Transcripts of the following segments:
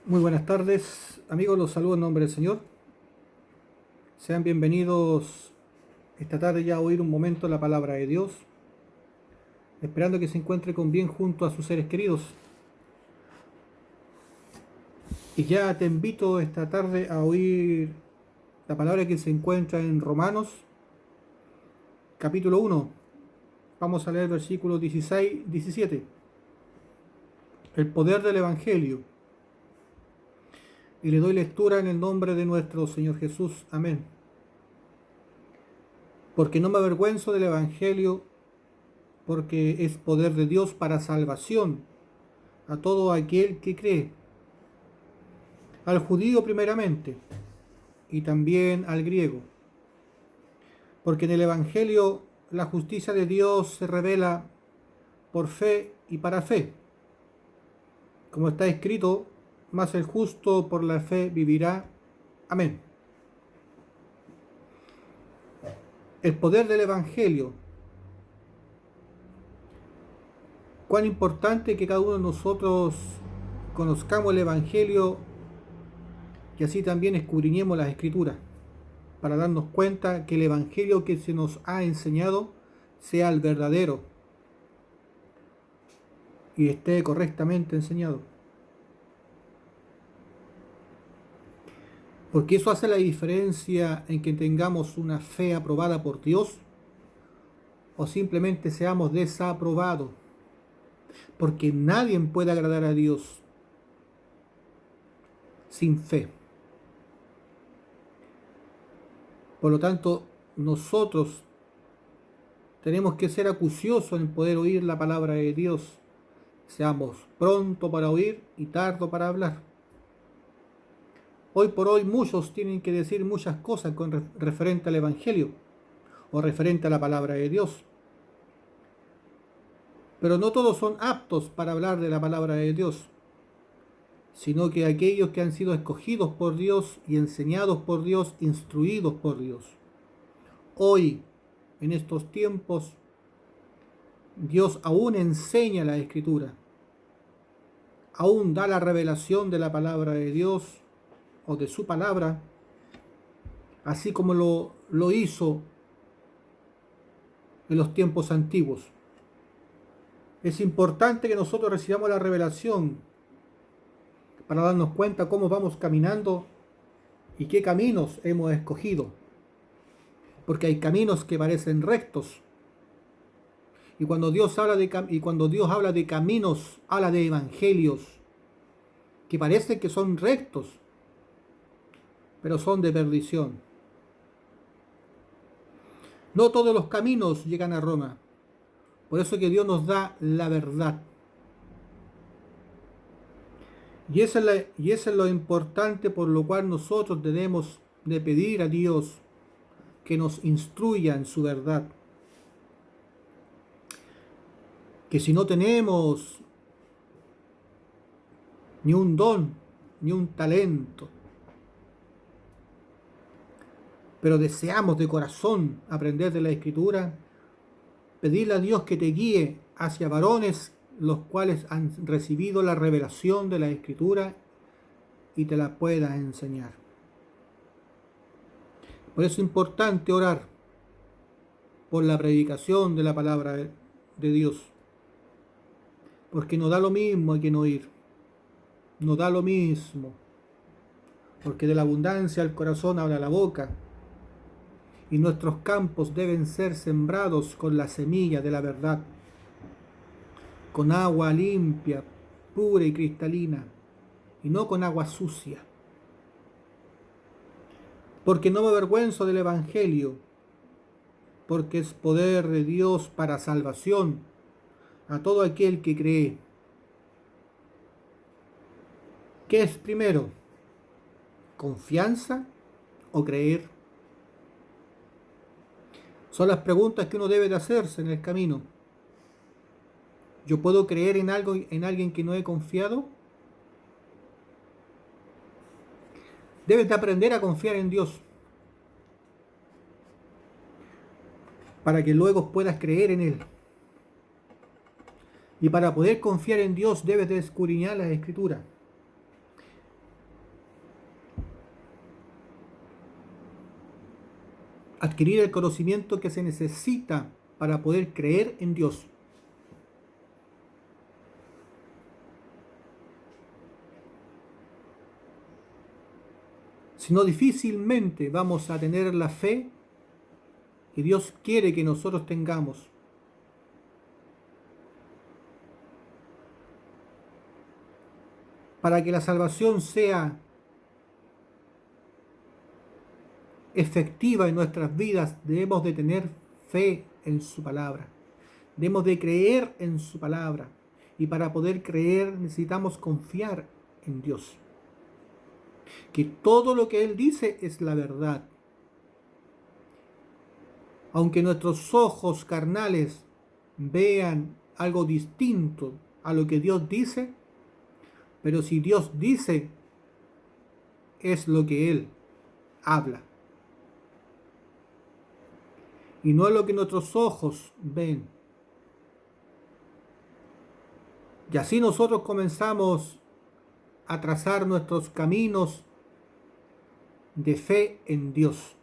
Muy buenas tardes, amigos, los saludo en nombre del Señor. Sean bienvenidos esta tarde ya a oír un momento la palabra de Dios, esperando que se encuentre con bien junto a sus seres queridos. Y ya te invito esta tarde a oír la palabra que se encuentra en Romanos, capítulo 1. Vamos a leer versículos 16, 17. El poder del Evangelio. Y le doy lectura en el nombre de nuestro Señor Jesús. Amén. Porque no me avergüenzo del Evangelio, porque es poder de Dios para salvación a todo aquel que cree, al judío primeramente, y también al griego. Porque en el Evangelio la justicia de Dios se revela por fe y para fe. Como está escrito, mas el justo por la fe vivirá. Amén. El poder del Evangelio. Cuán importante que cada uno de nosotros conozcamos el Evangelio y así también escudriñemos las Escrituras, para darnos cuenta que el Evangelio que se nos ha enseñado sea el verdadero y esté correctamente enseñado. Porque eso hace la diferencia en que tengamos una fe aprobada por Dios o simplemente seamos desaprobados. Porque nadie puede agradar a Dios sin fe. Por lo tanto, nosotros tenemos que ser acuciosos en poder oír la palabra de Dios. Seamos pronto para oír y tardo para hablar. Hoy por hoy muchos tienen que decir muchas cosas con referente al Evangelio o referente a la palabra de Dios. Pero no todos son aptos para hablar de la palabra de Dios, sino que aquellos que han sido escogidos por Dios y enseñados por Dios, instruidos por Dios. Hoy, en estos tiempos, Dios aún enseña la Escritura, aún da la revelación de la palabra de Dios o de su palabra, así como lo hizo en los tiempos antiguos. Es importante que nosotros recibamos la revelación para darnos cuenta cómo vamos caminando y qué caminos hemos escogido. Porque hay caminos que parecen rectos. Y cuando Dios habla de caminos, habla de evangelios que parecen que son rectos, pero son de perdición. No todos los caminos llegan a Roma. Por eso que Dios nos da la verdad. Y eso es lo importante por lo cual nosotros debemos de pedir a Dios que nos instruya en su verdad. Que si no tenemos ni un don, ni un talento, pero deseamos de corazón aprender de la Escritura, pedirle a Dios que te guíe hacia varones los cuales han recibido la revelación de la Escritura y te la pueda enseñar. Por eso es importante orar por la predicación de la palabra de Dios. Porque no da lo mismo a quien oír. No da lo mismo. Porque de la abundancia del corazón habla la boca. Y nuestros campos deben ser sembrados con la semilla de la verdad, con agua limpia, pura y cristalina, y no con agua sucia. Porque no me avergüenzo del Evangelio, porque es poder de Dios para salvación a todo aquel que cree. ¿Qué es primero? ¿Confianza o creer? Son las preguntas que uno debe de hacerse en el camino. ¿Yo puedo creer en algo, en alguien que no he confiado? Debes de aprender a confiar en Dios para que luego puedas creer en Él. Y para poder confiar en Dios debes de escudriñar las Escrituras. adquirir el conocimiento que se necesita para poder creer en Dios. Si no, difícilmente vamos a tener la fe que Dios quiere que nosotros tengamos. Para que la salvación sea efectiva en nuestras vidas, debemos de tener fe en su palabra. Debemos de creer en su palabra. Y para poder creer necesitamos confiar en Dios. Que todo lo que Él dice es la verdad. Aunque nuestros ojos carnales vean algo distinto a lo que Dios dice, pero si Dios dice, es lo que Él habla. Y no es lo que nuestros ojos ven. Y así nosotros comenzamos a trazar nuestros caminos de fe en Dios.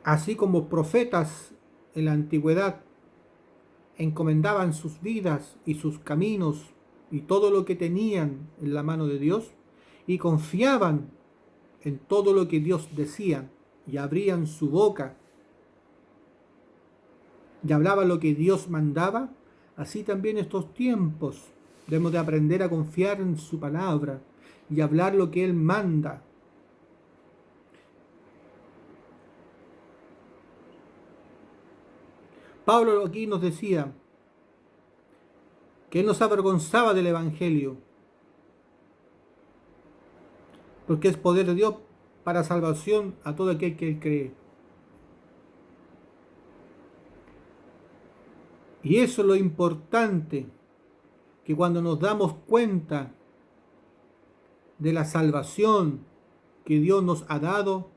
Así como profetas en la antigüedad encomendaban sus vidas y sus caminos y todo lo que tenían en la mano de Dios y confiaban en todo lo que Dios decía y abrían su boca y hablaban lo que Dios mandaba, así también estos tiempos debemos de aprender a confiar en su palabra y hablar lo que Él manda. Pablo aquí nos decía que Él no se avergonzaba del Evangelio, porque es poder de Dios para salvación a todo aquel que Él cree. Y eso es lo importante, que cuando nos damos cuenta de la salvación que Dios nos ha dado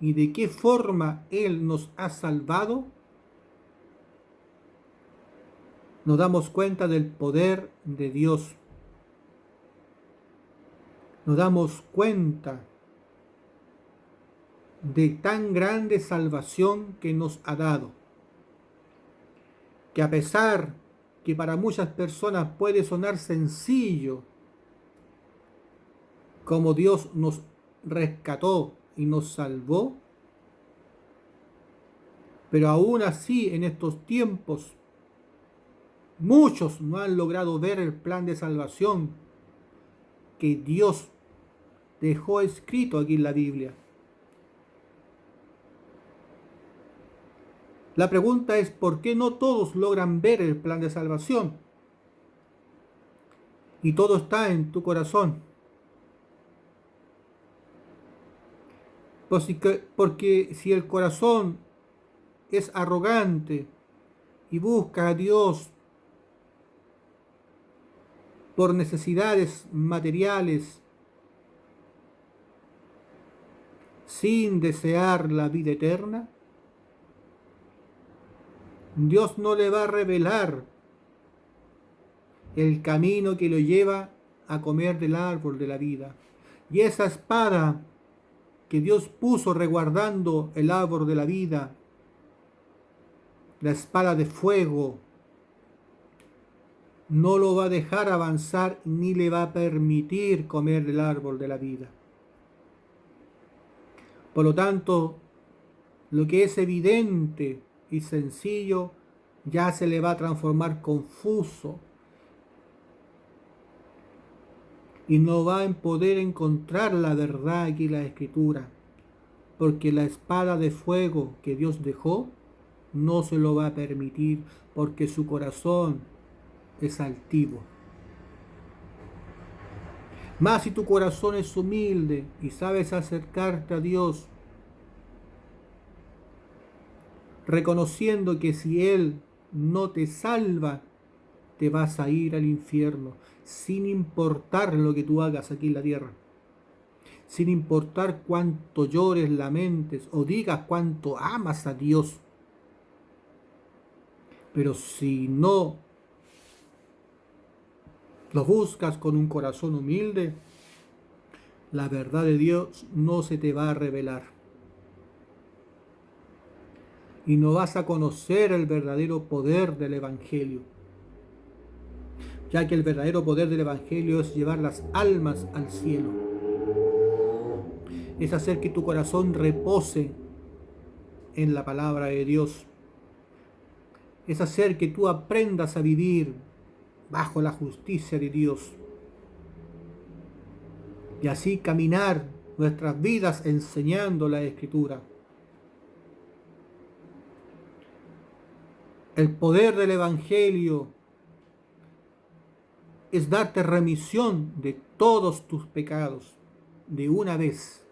y de qué forma Él nos ha salvado, nos damos cuenta del poder de Dios. Nos damos cuenta de tan grande salvación que nos ha dado, que a pesar que para muchas personas puede sonar sencillo, como Dios nos rescató y nos salvó, pero aún así en estos tiempos muchos no han logrado ver el plan de salvación que Dios dejó escrito aquí en la Biblia. La pregunta es, ¿por qué no todos logran ver el plan de salvación? Y todo está en tu corazón. Porque si el corazón es arrogante y busca a Dios por necesidades materiales, sin desear la vida eterna, Dios no le va a revelar el camino que lo lleva a comer del árbol de la vida. Y esa espada que Dios puso resguardando el árbol de la vida, la espada de fuego, no lo va a dejar avanzar ni le va a permitir comer del árbol de la vida. Por lo tanto, lo que es evidente y sencillo ya se le va a transformar confuso y no va a poder encontrar la verdad aquí en la Escritura, porque la espada de fuego que Dios dejó no se lo va a permitir, porque su corazón es altivo. Mas si tu corazón es humilde y sabes acercarte a Dios, reconociendo que si Él no te salva, te vas a ir al infierno, sin importar lo que tú hagas aquí en la tierra, sin importar cuánto llores, lamentes o digas cuánto amas a Dios. Pero si no lo buscas con un corazón humilde, la verdad de Dios no se te va a revelar. y no vas a conocer el verdadero poder del Evangelio, ya que el verdadero poder del Evangelio es llevar las almas al cielo, es hacer que tu corazón repose en la palabra de Dios, es hacer que tú aprendas a vivir bajo la justicia de Dios y así caminar nuestras vidas enseñando la Escritura. El poder del Evangelio es darte remisión de todos tus pecados de una vez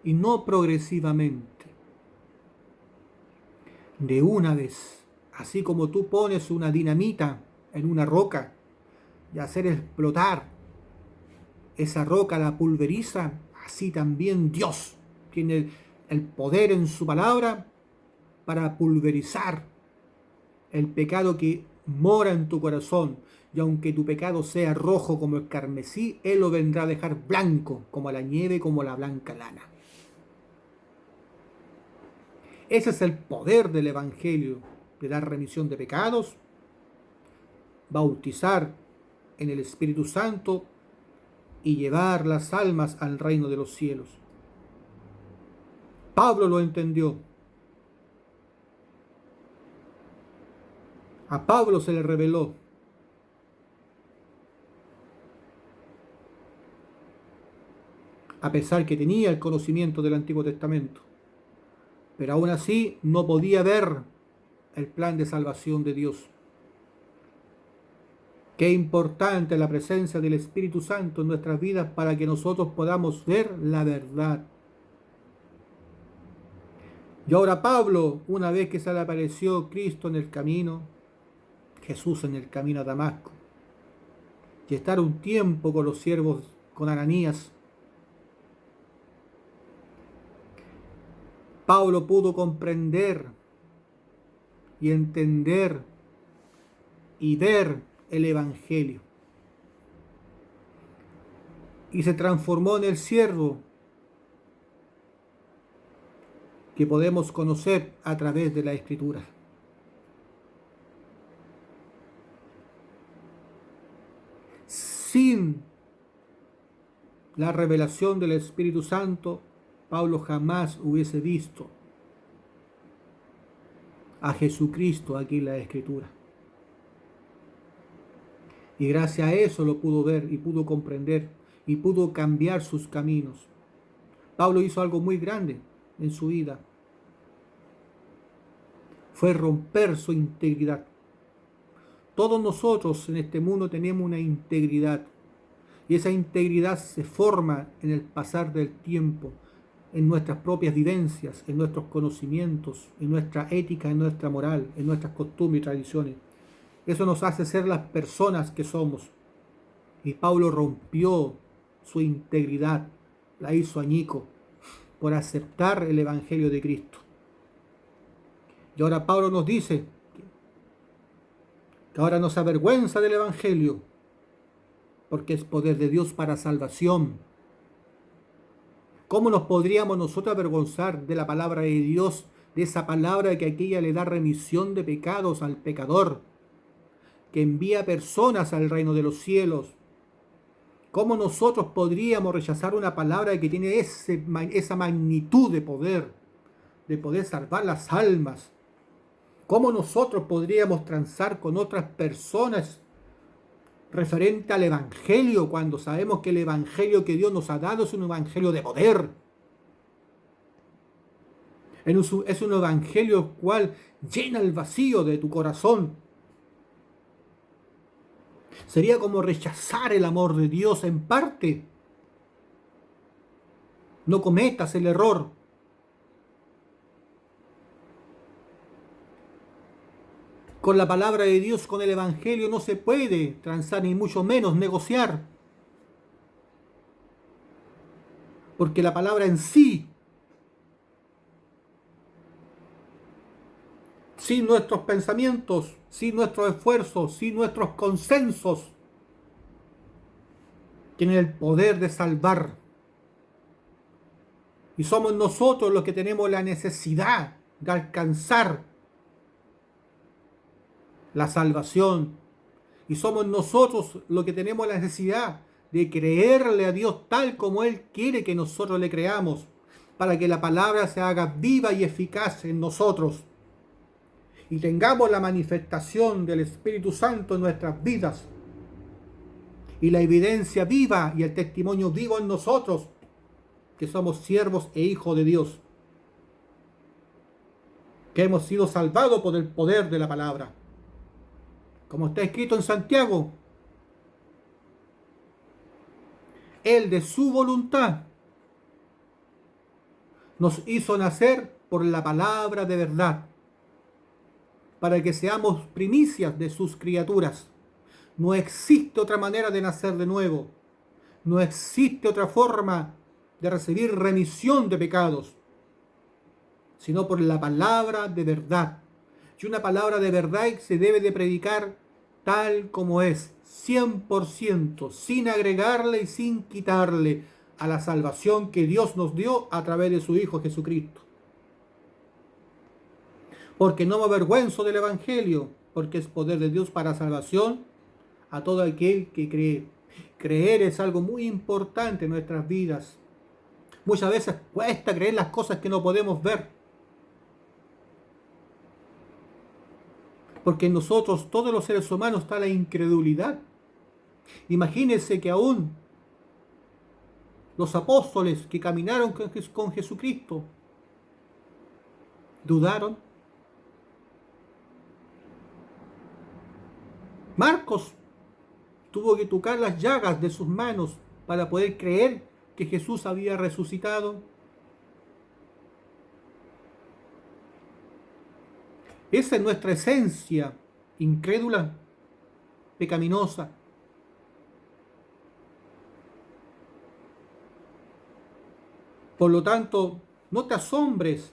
y no progresivamente, de una vez. Así como tú pones una dinamita en una roca y hacer explotar esa roca, la pulveriza, así también Dios tiene el poder en su palabra para pulverizar el pecado que mora en tu corazón. Y aunque tu pecado sea rojo como el carmesí, Él lo vendrá a dejar blanco como la nieve, como la blanca lana. Ese es el poder del Evangelio, de dar remisión de pecados, bautizar en el Espíritu Santo y llevar las almas al reino de los cielos. Pablo lo entendió. A Pablo se le reveló. A pesar que tenía el conocimiento del Antiguo Testamento. Pero aún así no podía ver el plan de salvación de Dios. Qué importante la presencia del Espíritu Santo en nuestras vidas para que nosotros podamos ver la verdad. Y ahora Pablo, una vez que se le apareció Cristo en el camino, Jesús en el camino a Damasco, y estar un tiempo con los siervos, con Ananías, Pablo pudo comprender y entender y ver el Evangelio. Y se transformó en el siervo que podemos conocer a través de la Escritura. Sin la revelación del Espíritu Santo, Pablo jamás hubiese visto a Jesucristo aquí en la Escritura. Y gracias a eso lo pudo ver y pudo comprender y pudo cambiar sus caminos. Pablo hizo algo muy grande en su vida. Fue romper su integridad. Todos nosotros en este mundo tenemos una integridad. Y esa integridad se forma en el pasar del tiempo, en nuestras propias vivencias, en nuestros conocimientos, en nuestra ética, en nuestra moral, en nuestras costumbres y tradiciones. Eso nos hace ser las personas que somos. Y Pablo rompió su integridad, la hizo añico, por aceptar el Evangelio de Cristo. Y ahora Pablo nos dice que ahora no se avergüenza del Evangelio, porque es poder de Dios para salvación. ¿Cómo nos podríamos nosotros avergonzar de la palabra de Dios, de esa palabra que aquella le da remisión de pecados al pecador, que envía personas al reino de los cielos? ¿Cómo nosotros podríamos rechazar una palabra que tiene esa magnitud de poder salvar las almas? ¿Cómo nosotros podríamos transar con otras personas referente al Evangelio cuando sabemos que el Evangelio que Dios nos ha dado es un Evangelio de poder? Es un Evangelio cual llena el vacío de tu corazón. Sería como rechazar el amor de Dios en parte. No cometas el error. Con la palabra de Dios, con el Evangelio, no se puede transar ni mucho menos negociar. Porque la palabra en sí, sin nuestros pensamientos, sin nuestros esfuerzos, sin nuestros consensos, tiene el poder de salvar. Y somos nosotros los que tenemos la necesidad de alcanzar la salvación. Y somos nosotros los que tenemos la necesidad de creerle a Dios tal como Él quiere que nosotros le creamos, para que la palabra se haga viva y eficaz en nosotros y tengamos la manifestación del Espíritu Santo en nuestras vidas y la evidencia viva y el testimonio vivo en nosotros, que somos siervos e hijos de Dios, que hemos sido salvados por el poder de la palabra. Como está escrito en Santiago, Él de su voluntad nos hizo nacer por la palabra de verdad, para que seamos primicias de sus criaturas. No existe otra manera de nacer de nuevo. No existe otra forma de recibir remisión de pecados, sino por la palabra de verdad. Y una palabra de verdad se debe de predicar tal como es, 100%, sin agregarle y sin quitarle a la salvación que Dios nos dio a través de su Hijo Jesucristo. Porque no me avergüenzo del Evangelio, porque es poder de Dios para salvación a todo aquel que cree. Creer es algo muy importante en nuestras vidas. Muchas veces cuesta creer las cosas que no podemos ver. Porque en nosotros, todos los seres humanos, está la incredulidad. Imagínense que aún los apóstoles que caminaron con Jesucristo dudaron. Marcos tuvo que tocar las llagas de sus manos para poder creer que Jesús había resucitado. Esa es nuestra esencia, incrédula, pecaminosa. Por lo tanto, no te asombres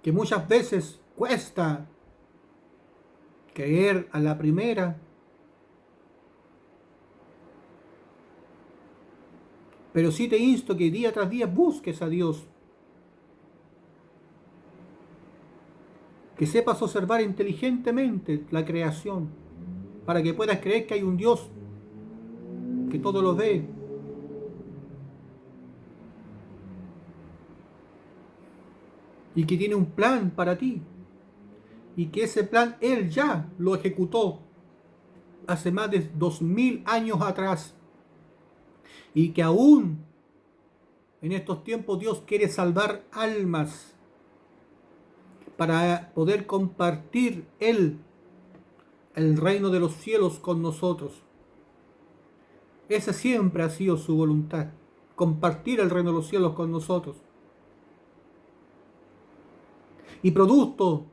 que muchas veces cuesta creer a la primera, pero sí te insto que día tras día busques a Dios, que sepas observar inteligentemente la creación, para que puedas creer que hay un Dios que todo lo ve, y que tiene un plan para ti, y que ese plan Él ya lo ejecutó hace más de 2000 años atrás, y que aún en estos tiempos Dios quiere salvar almas para poder compartir Él el reino de los cielos con nosotros. Esa siempre ha sido su voluntad, compartir el reino de los cielos con nosotros. Y producto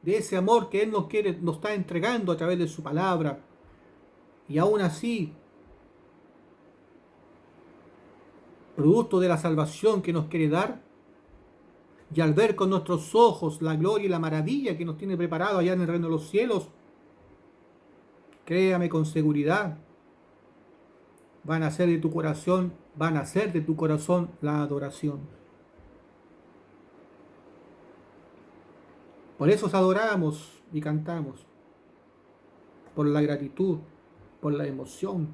de ese amor que Él nos quiere, nos está entregando a través de su palabra, y aún así, producto de la salvación que nos quiere dar, y al ver con nuestros ojos la gloria y la maravilla que nos tiene preparado allá en el reino de los cielos, créame con seguridad, van a hacer de tu corazón la adoración. Por eso os adoramos y cantamos, por la gratitud, por la emoción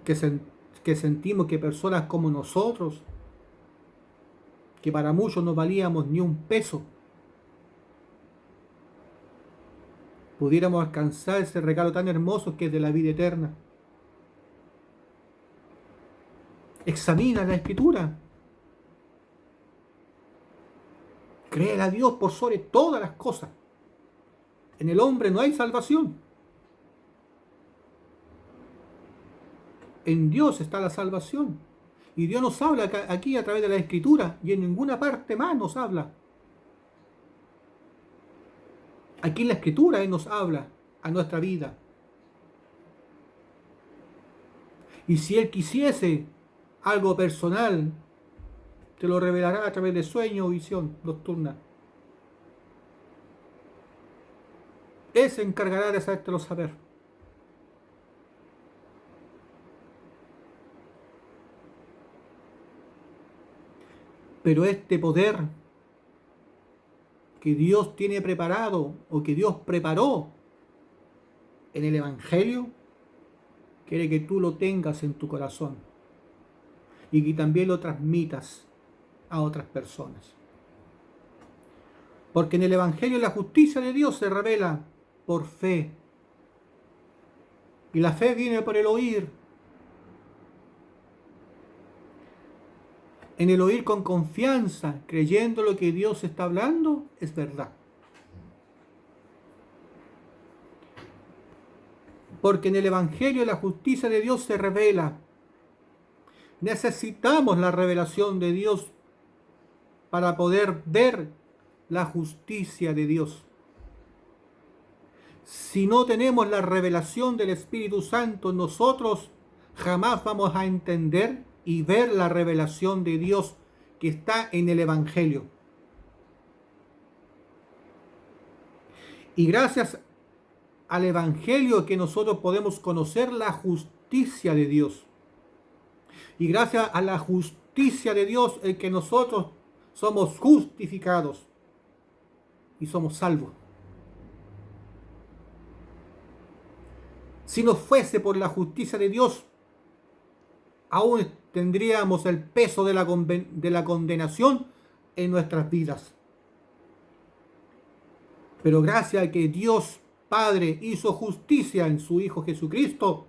que sentimos que personas como nosotros, que para muchos no valíamos ni un peso, pudiéramos alcanzar ese regalo tan hermoso que es de la vida eterna. Examina la Escritura. Créele a Dios por sobre todas las cosas. En el hombre no hay salvación. En Dios está la salvación. Y Dios nos habla aquí a través de la Escritura, y en ninguna parte más nos habla. Aquí en la Escritura Él nos habla a nuestra vida. Y si Él quisiese algo personal, te lo revelará a través de sueño o visión nocturna. Él se encargará de hacértelo saber. Pero este poder que Dios tiene preparado o que Dios preparó en el Evangelio, quiere que tú lo tengas en tu corazón y que también lo transmitas a otras personas. Porque en el Evangelio la justicia de Dios se revela por fe. Y la fe viene por el oír. En el oír con confianza, creyendo lo que Dios está hablando, es verdad. Porque en el Evangelio la justicia de Dios se revela. Necesitamos la revelación de Dios para poder ver la justicia de Dios. Si no tenemos la revelación del Espíritu Santo, nosotros jamás vamos a entender y ver la revelación de Dios que está en el Evangelio. Y gracias al Evangelio que nosotros podemos conocer la justicia de Dios. Y gracias a la justicia de Dios es que nosotros somos justificados y somos salvos. Si no fuese por la justicia de Dios, aún tendríamos el peso de la condenación en nuestras vidas. Pero gracias a que Dios Padre hizo justicia en su Hijo Jesucristo,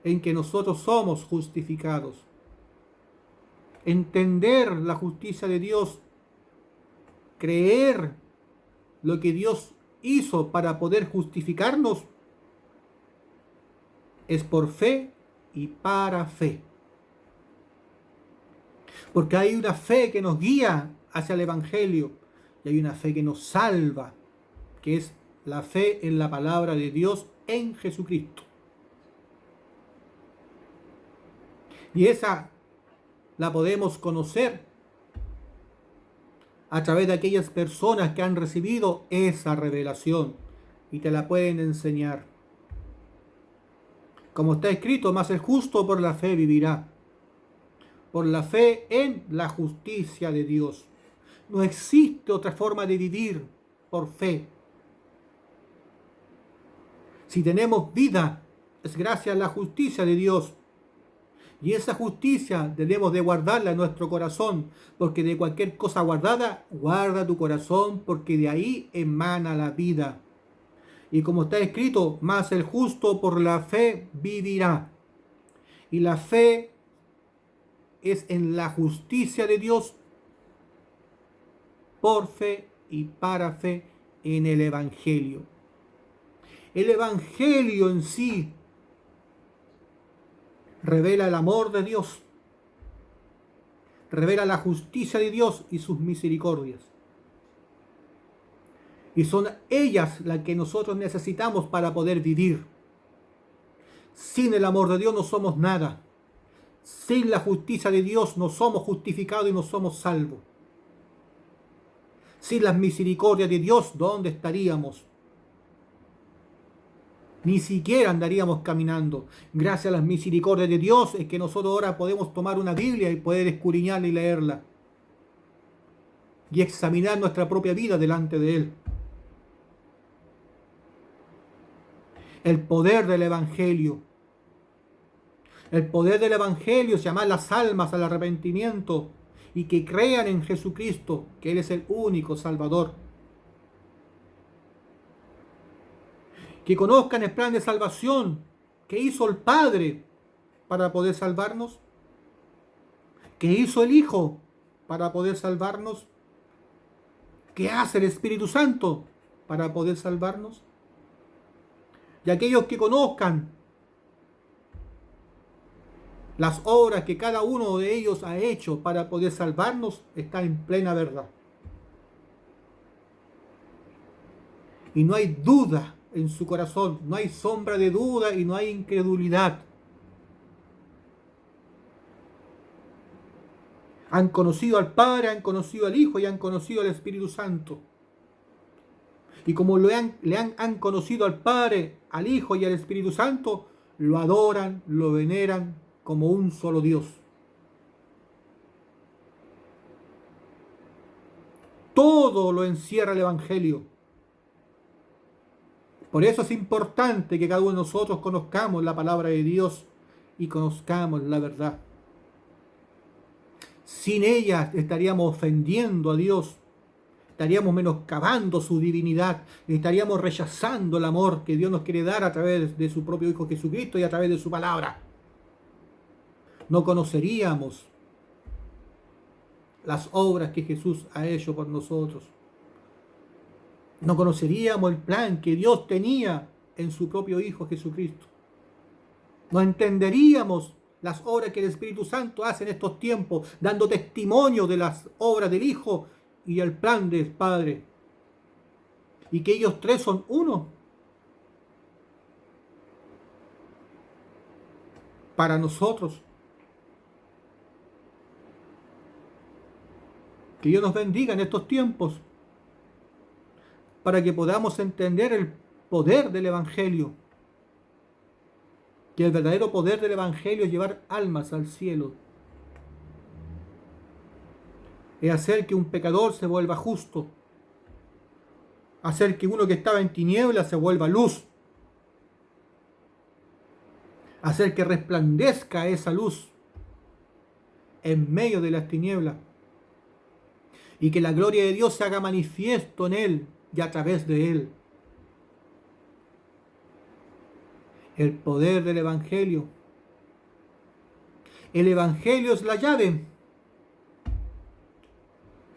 en que nosotros somos justificados. Entender la justicia de Dios, creer lo que Dios hizo para poder justificarnos, es por fe y para fe. Porque hay una fe que nos guía hacia el Evangelio y hay una fe que nos salva, que es la fe en la palabra de Dios en Jesucristo. Y esa la podemos conocer a través de aquellas personas que han recibido esa revelación y te la pueden enseñar. Como está escrito, mas el justo por la fe vivirá. Por la fe en la justicia de Dios. No existe otra forma de vivir por fe. Si tenemos vida, es gracias a la justicia de Dios. Y esa justicia debemos de guardarla en nuestro corazón, porque de cualquier cosa guardada, guarda tu corazón, porque de ahí emana la vida. Y como está escrito, mas el justo por la fe vivirá. Y la fe es en la justicia de Dios, por fe y para fe en el Evangelio. El Evangelio en sí revela el amor de Dios, revela la justicia de Dios y sus misericordias. Y son ellas las que nosotros necesitamos para poder vivir. Sin el amor de Dios no somos nada. Sin la justicia de Dios no somos justificados y no somos salvos. Sin las misericordias de Dios, ¿dónde estaríamos? Ni siquiera andaríamos caminando. Gracias a las misericordias de Dios es que nosotros ahora podemos tomar una Biblia y poder escudriñarla y leerla. Y examinar nuestra propia vida delante de Él. El poder del Evangelio. El poder del Evangelio es llamar las almas al arrepentimiento y que crean en Jesucristo, que Él es el único Salvador. Que conozcan el plan de salvación que hizo el Padre para poder salvarnos, que hizo el Hijo para poder salvarnos, que hace el Espíritu Santo para poder salvarnos. Y aquellos que conozcan las obras que cada uno de ellos ha hecho para poder salvarnos, están en plena verdad. Y no hay duda en su corazón, no hay sombra de duda y no hay incredulidad. Han conocido al Padre, han conocido al Hijo y han conocido al Espíritu Santo. Y como han conocido al Padre, al Hijo y al Espíritu Santo, lo adoran, lo veneran como un solo Dios. Todo lo encierra el Evangelio. Por eso es importante que cada uno de nosotros conozcamos la palabra de Dios y conozcamos la verdad. Sin ella estaríamos ofendiendo a Dios, estaríamos menoscabando su divinidad, estaríamos rechazando el amor que Dios nos quiere dar a través de su propio Hijo Jesucristo y a través de su palabra. No conoceríamos las obras que Jesús ha hecho por nosotros. No conoceríamos el plan que Dios tenía en su propio Hijo Jesucristo. No entenderíamos las obras que el Espíritu Santo hace en estos tiempos, dando testimonio de las obras del Hijo y el plan del Padre. Y que ellos tres son uno. Para nosotros. Que Dios nos bendiga en estos tiempos, para que podamos entender el poder del Evangelio. Que el verdadero poder del Evangelio es llevar almas al cielo. Es hacer que un pecador se vuelva justo. Hacer que uno que estaba en tinieblas se vuelva luz. Hacer que resplandezca esa luz en medio de las tinieblas. Y que la gloria de Dios se haga manifiesto en él y a través de él. El poder del Evangelio. El Evangelio es la llave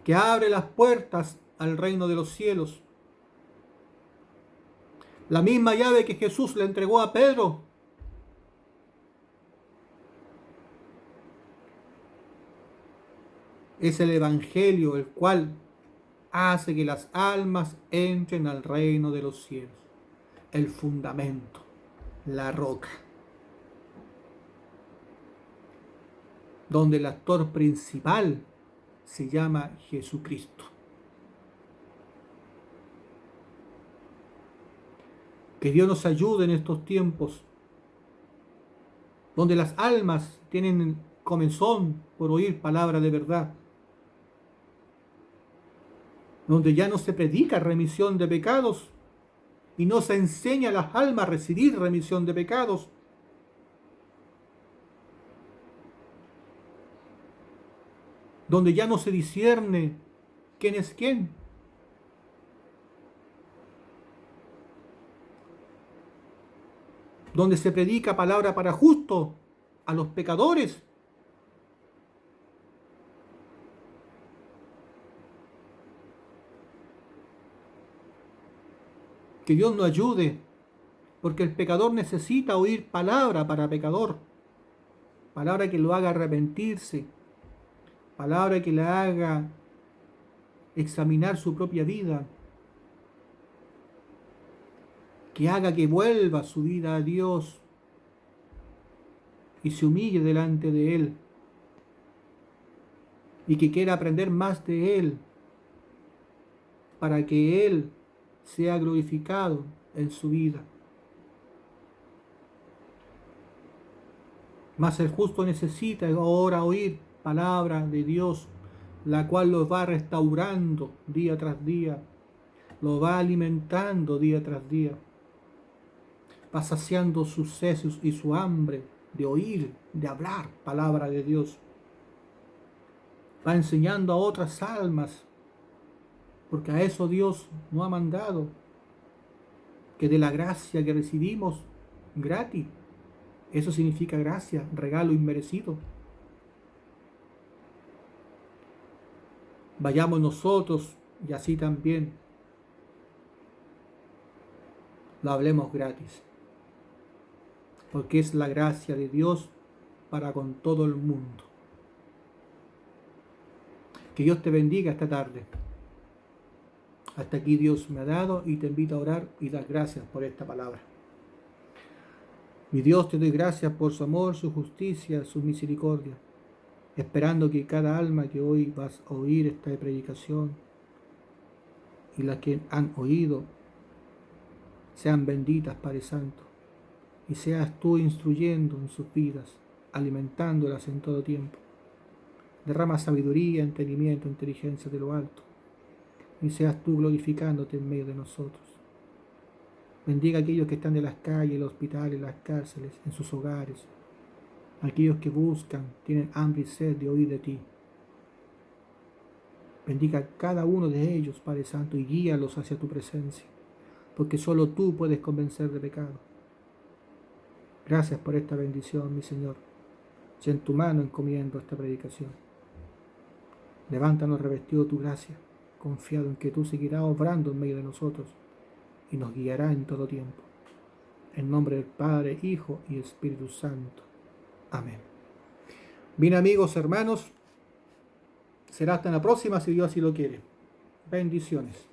que abre las puertas al reino de los cielos. La misma llave que Jesús le entregó a Pedro. Es el Evangelio el cual hace que las almas entren al reino de los cielos. El fundamento, la roca. Donde el actor principal se llama Jesucristo. Que Dios nos ayude en estos tiempos, donde las almas tienen comezón por oír palabra de verdad, donde ya no se predica remisión de pecados y no se enseña a las almas a recibir remisión de pecados, donde ya no se discierne quién es quién, donde se predica palabra para justos a los pecadores, que Dios nos ayude, porque el pecador necesita oír palabra para pecador, palabra que lo haga arrepentirse, palabra que le haga examinar su propia vida, que haga que vuelva su vida a Dios y se humille delante de Él, y que quiera aprender más de Él, para que Él sea glorificado en su vida. Mas el justo necesita ahora oír palabra de Dios, la cual lo va restaurando día tras día, lo va alimentando día tras día, va saciando sus sesos y su hambre de oír, de hablar palabra de Dios. Va enseñando a otras almas, porque a eso Dios nos ha mandado, que de la gracia que recibimos gratis, eso significa gracia, regalo inmerecido, vayamos nosotros y así también lo hablemos gratis, porque es la gracia de Dios para con todo el mundo. Que Dios te bendiga esta tarde. Hasta aquí Dios me ha dado y te invito a orar y dar gracias por esta palabra. Mi Dios, te doy gracias por su amor, su justicia, su misericordia, esperando que cada alma que hoy vas a oír esta predicación y las que han oído sean benditas, Padre Santo, y seas tú instruyendo en sus vidas, alimentándolas en todo tiempo. Derrama sabiduría, entendimiento, inteligencia de lo alto, y seas tú glorificándote en medio de nosotros. Bendiga a aquellos que están en las calles, en los hospitales, en las cárceles, en sus hogares. Aquellos que buscan, tienen hambre y sed de oír de ti. Bendiga a cada uno de ellos, Padre Santo, y guíalos hacia tu presencia, porque solo tú puedes convencer de pecado. Gracias por esta bendición, mi Señor. Si en tu mano encomiendo esta predicación. Levántanos revestido de tu gracia, confiado en que tú seguirás obrando en medio de nosotros y nos guiará en todo tiempo. En nombre del Padre, Hijo y Espíritu Santo. Amén. Bien, amigos, hermanos, será hasta la próxima si Dios así lo quiere. Bendiciones.